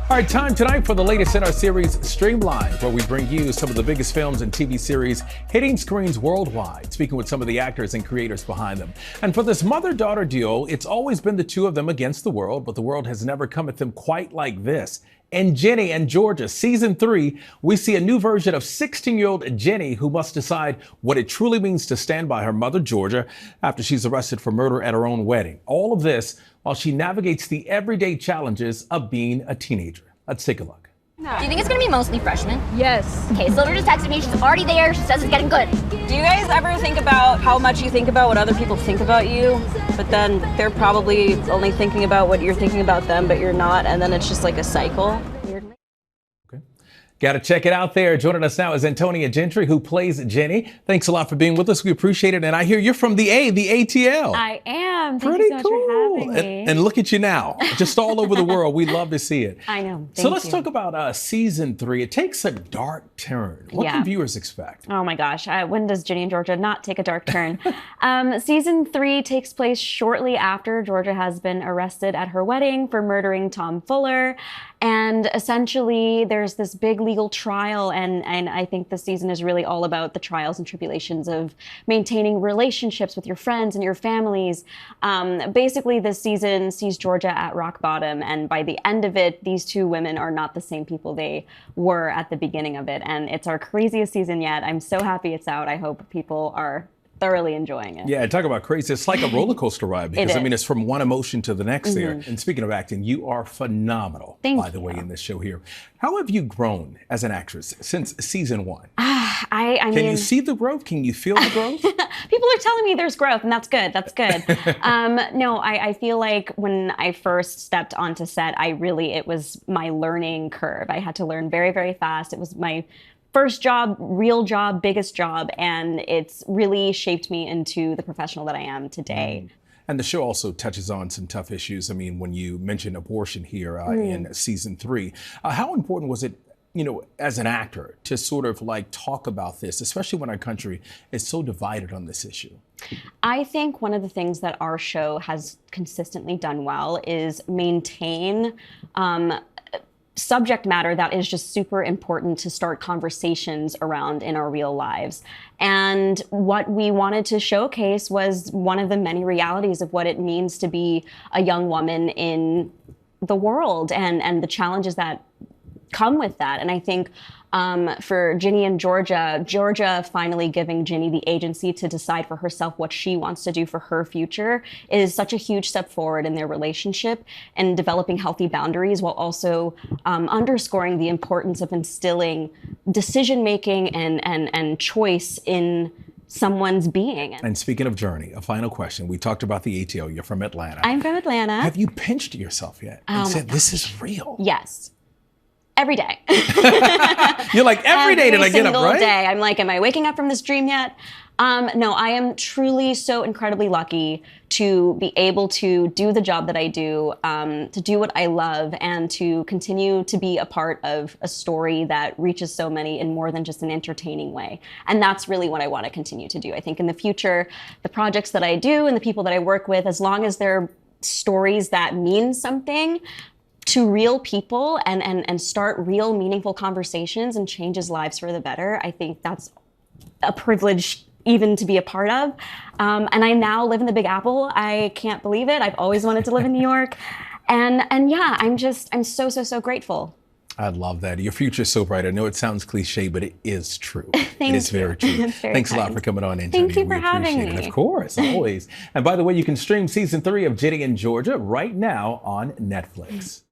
All right, time tonight for the latest in our series, Streamlined, where we bring you some of the biggest films and TV series hitting screens worldwide, speaking with some of the actors and creators behind them. And for this mother-daughter duo, it's always been the two of them against the world, but the world has never come at them quite like this. In Ginny and Georgia, season 3, we see a new version of 16-year-old Ginny who must decide what it truly means to stand by her mother, Georgia, after she's arrested for murder at her own wedding. All of this while she navigates the everyday challenges of being a teenager. Let's take a look. Do you think it's gonna be mostly freshmen? Yes. Okay, Silver just texted me. She's already there. She says it's getting good. Do you guys ever think about how much you think about what other people think about you, but then they're probably only thinking about what you're thinking about them, but you're not, and then it's just like a cycle? Got to check it out there. Joining us now is Antonia Gentry, who plays Ginny. Thanks a lot for being with us. We appreciate it. And I hear you're from the ATL. I am. Thank Pretty you so much cool. for having me. And look at you now, just all over the world. We love to see it. I know. So let's talk about season 3. It takes a dark turn. What can viewers expect? Oh my gosh. When does Ginny and Georgia not take a dark turn? Season 3 takes place shortly after Georgia has been arrested at her wedding for murdering Tom Fuller. And essentially, there's this big legal trial, and I think this season is really all about the trials and tribulations of maintaining relationships with your friends and your families. Basically, this season sees Georgia at rock bottom, and by the end of it, these two women are not the same people they were at the beginning of it. And it's our craziest season yet. I'm so happy it's out. I hope people are thoroughly enjoying it. Yeah, talk about crazy. It's like a roller coaster ride because, I mean, it's from one emotion to the next there. And speaking of acting, you are phenomenal, by the way, in this show here. How have you grown as an actress since season 1? I Can mean, you see the growth? Can you feel the growth? people are telling me there's growth, and that's good. That's good. No, I feel like when I first stepped onto set, it was my learning curve. I had to learn very, very fast. It was my first job, real job, biggest job, and it's really shaped me into the professional that I am today. And the show also touches on some tough issues. I mean, when you mentioned abortion here in season 3, how important was it, you know, as an actor to sort of like talk about this, especially when our country is so divided on this issue? I think one of the things that our show has consistently done well is maintain subject matter that is just super important to start conversations around in our real lives. And what we wanted to showcase was one of the many realities of what it means to be a young woman in the world and the challenges that come with that. And I think for Ginny and Georgia finally giving Ginny the agency to decide for herself what she wants to do for her future is such a huge step forward in their relationship and developing healthy boundaries while also underscoring the importance of instilling decision-making and choice in someone's being. And speaking of journey, a final question. We talked about the ATL. You're from Atlanta. I'm from Atlanta. Have you pinched yourself yet and said, this is real? Yes. Every day. You're like, every day did I get up, right? Every single day. I'm like, am I waking up from this dream yet? No, I am truly so incredibly lucky to be able to do the job that I do, to do what I love, and to continue to be a part of a story that reaches so many in more than just an entertaining way. And that's really what I want to continue to do. I think in the future, the projects that I do and the people that I work with, as long as they're stories that mean something to real people and start real meaningful conversations and changes lives for the better, I think that's a privilege even to be a part of. And I now live in the Big Apple. I can't believe it. I've always wanted to live in New York. And yeah, I'm so grateful. I love that. Your future is so bright. I know it sounds cliche, but it is true. Thank it is you. very true. Thanks a lot for coming on, Antonia. Thank you for having me. Of course, always. And by the way, you can stream season 3 of Ginny and Georgia right now on Netflix.